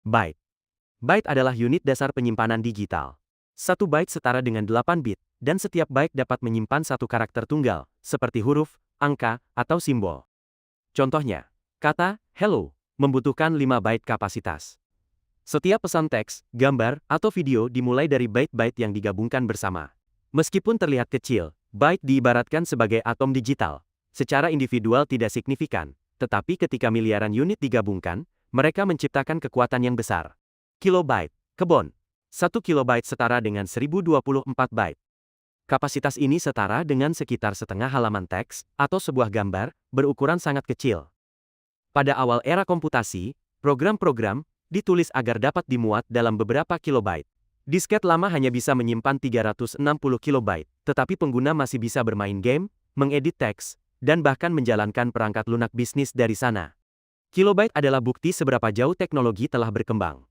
Byte. Byte adalah unit dasar penyimpanan digital. 1 byte setara dengan 8 bit, dan setiap byte dapat menyimpan satu karakter tunggal, seperti huruf, angka, atau simbol. Contohnya, kata hello membutuhkan 5 byte kapasitas. Setiap pesan teks, gambar, atau video dimulai dari byte-byte yang digabungkan bersama. Meskipun terlihat kecil, byte diibaratkan sebagai atom digital. Secara individual tidak signifikan, tetapi ketika miliaran unit digabungkan, mereka menciptakan kekuatan yang besar. Kilobyte, kebon. 1 kilobyte setara dengan 1024 byte. Kapasitas ini setara dengan sekitar setengah halaman teks, atau sebuah gambar, berukuran sangat kecil. Pada awal era komputasi, program-program ditulis agar dapat dimuat dalam beberapa kilobyte. Disket lama hanya bisa menyimpan 360 kilobyte, tetapi pengguna masih bisa bermain game, mengedit teks, dan bahkan menjalankan perangkat lunak bisnis dari sana. Kilobyte adalah bukti seberapa jauh teknologi telah berkembang.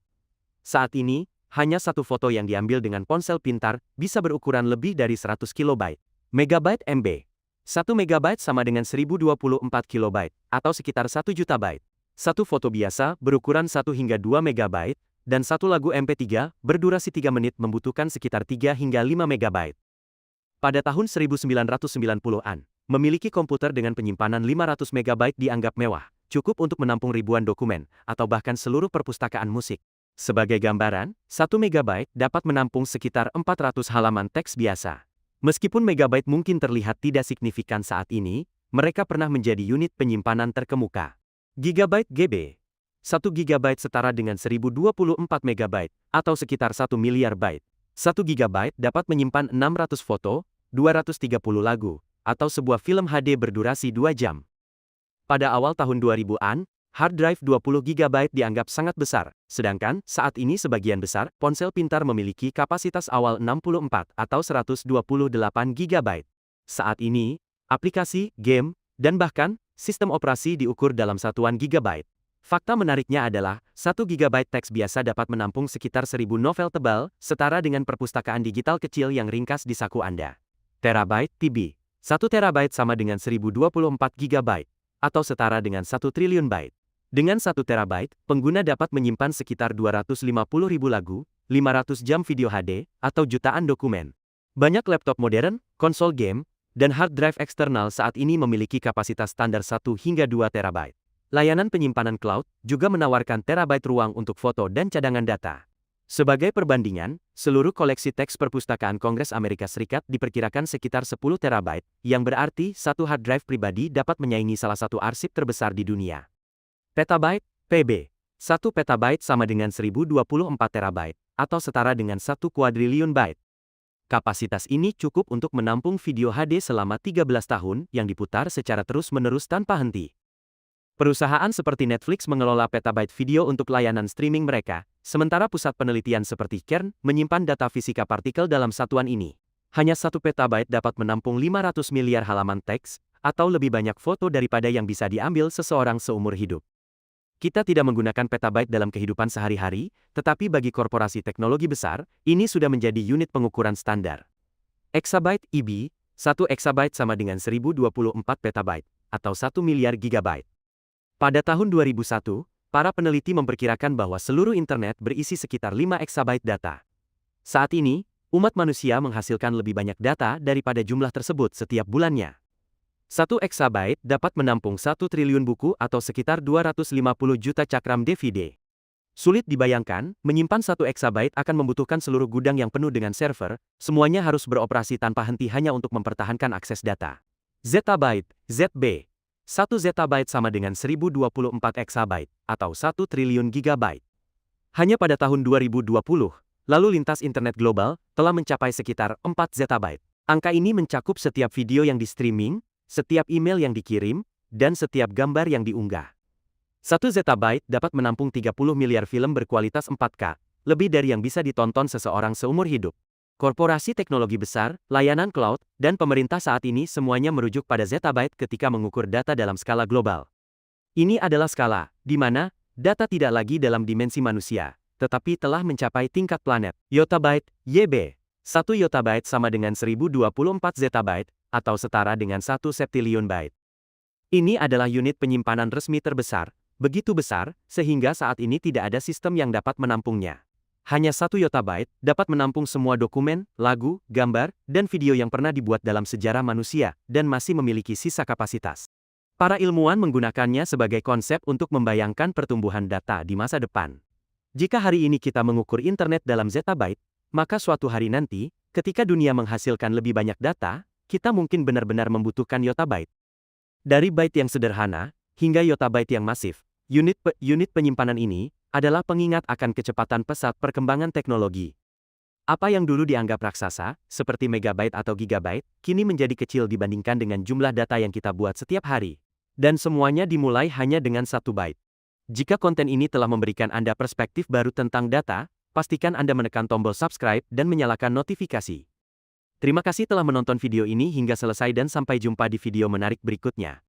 Saat ini, hanya satu foto yang diambil dengan ponsel pintar bisa berukuran lebih dari 100 kilobyte. Megabyte MB. 1 megabyte sama dengan 1024 kilobyte, atau sekitar 1 juta byte. Satu foto biasa berukuran 1 hingga 2 megabyte, dan satu lagu MP3 berdurasi 3 menit membutuhkan sekitar 3 hingga 5 megabyte. Pada tahun 1990-an, memiliki komputer dengan penyimpanan 500 megabyte dianggap mewah, cukup untuk menampung ribuan dokumen, atau bahkan seluruh perpustakaan musik. Sebagai gambaran, 1 megabyte dapat menampung sekitar 400 halaman teks biasa. Meskipun megabyte mungkin terlihat tidak signifikan saat ini, mereka pernah menjadi unit penyimpanan terkemuka. Gigabyte GB. 1 gigabyte setara dengan 1024 megabyte, atau sekitar 1 miliar byte. 1 gigabyte dapat menyimpan 600 foto, 230 lagu, atau sebuah film HD berdurasi 2 jam. Pada awal tahun 2000-an, hard drive 20 GB dianggap sangat besar, sedangkan saat ini sebagian besar ponsel pintar memiliki kapasitas awal 64 atau 128 GB. Saat ini, aplikasi, game, dan bahkan sistem operasi diukur dalam satuan gigabyte. Fakta menariknya adalah, 1 GB teks biasa dapat menampung sekitar 1000 novel tebal, setara dengan perpustakaan digital kecil yang ringkas di saku Anda. Terabyte TB. 1 terabyte sama dengan 1024 GB, atau setara dengan 1 triliun byte. Dengan 1 terabyte, pengguna dapat menyimpan sekitar 250.000 lagu, 500 jam video HD, atau jutaan dokumen. Banyak laptop modern, konsol game, dan hard drive eksternal saat ini memiliki kapasitas standar 1 hingga 2 terabyte. Layanan penyimpanan cloud juga menawarkan terabyte ruang untuk foto dan cadangan data. Sebagai perbandingan, seluruh koleksi teks perpustakaan Kongres Amerika Serikat diperkirakan sekitar 10 terabyte, yang berarti satu hard drive pribadi dapat menyaingi salah satu arsip terbesar di dunia. Petabyte, PB. 1 petabyte sama dengan 1024 terabyte, atau setara dengan 1 kuadriliun byte. Kapasitas ini cukup untuk menampung video HD selama 13 tahun yang diputar secara terus-menerus tanpa henti. Perusahaan seperti Netflix mengelola petabyte video untuk layanan streaming mereka, sementara pusat penelitian seperti CERN menyimpan data fisika partikel dalam satuan ini. Hanya 1 petabyte dapat menampung 500 miliar halaman teks, atau lebih banyak foto daripada yang bisa diambil seseorang seumur hidup. Kita tidak menggunakan petabyte dalam kehidupan sehari-hari, tetapi bagi korporasi teknologi besar, ini sudah menjadi unit pengukuran standar. Exabyte EB, 1 exabyte sama dengan 1024 petabyte, atau 1 miliar gigabyte. Pada tahun 2001, para peneliti memperkirakan bahwa seluruh internet berisi sekitar 5 exabyte data. Saat ini, umat manusia menghasilkan lebih banyak data daripada jumlah tersebut setiap bulannya. 1 exabyte dapat menampung 1 triliun buku atau sekitar 250 juta cakram DVD. Sulit dibayangkan, menyimpan 1 exabyte akan membutuhkan seluruh gudang yang penuh dengan server, semuanya harus beroperasi tanpa henti hanya untuk mempertahankan akses data. Zettabyte, ZB. 1 zettabyte sama dengan 1024 exabyte, atau 1 triliun gigabyte. Hanya pada tahun 2020, lalu lintas internet global telah mencapai sekitar 4 zettabyte. Angka ini mencakup setiap video yang di-streaming, setiap email yang dikirim, dan setiap gambar yang diunggah. 1 zettabyte dapat menampung 30 miliar film berkualitas 4K, lebih dari yang bisa ditonton seseorang seumur hidup. Korporasi teknologi besar, layanan cloud, dan pemerintah saat ini semuanya merujuk pada zettabyte ketika mengukur data dalam skala global. Ini adalah skala, di mana data tidak lagi dalam dimensi manusia, tetapi telah mencapai tingkat planet. Yottabyte, YB. 1 yottabyte sama dengan 1024 zettabyte, atau setara dengan 1 septiliun byte. Ini adalah unit penyimpanan resmi terbesar, begitu besar, sehingga saat ini tidak ada sistem yang dapat menampungnya. Hanya 1 yottabyte dapat menampung semua dokumen, lagu, gambar, dan video yang pernah dibuat dalam sejarah manusia, dan masih memiliki sisa kapasitas. Para ilmuwan menggunakannya sebagai konsep untuk membayangkan pertumbuhan data di masa depan. Jika hari ini kita mengukur internet dalam zettabyte, maka suatu hari nanti, ketika dunia menghasilkan lebih banyak data, kita mungkin benar-benar membutuhkan yottabyte. Dari byte yang sederhana, hingga yottabyte yang masif, unit penyimpanan ini adalah pengingat akan kecepatan pesat perkembangan teknologi. Apa yang dulu dianggap raksasa, seperti megabyte atau gigabyte, kini menjadi kecil dibandingkan dengan jumlah data yang kita buat setiap hari. Dan semuanya dimulai hanya dengan 1 byte. Jika konten ini telah memberikan Anda perspektif baru tentang data, pastikan Anda menekan tombol subscribe dan menyalakan notifikasi. Terima kasih telah menonton video ini hingga selesai dan sampai jumpa di video menarik berikutnya.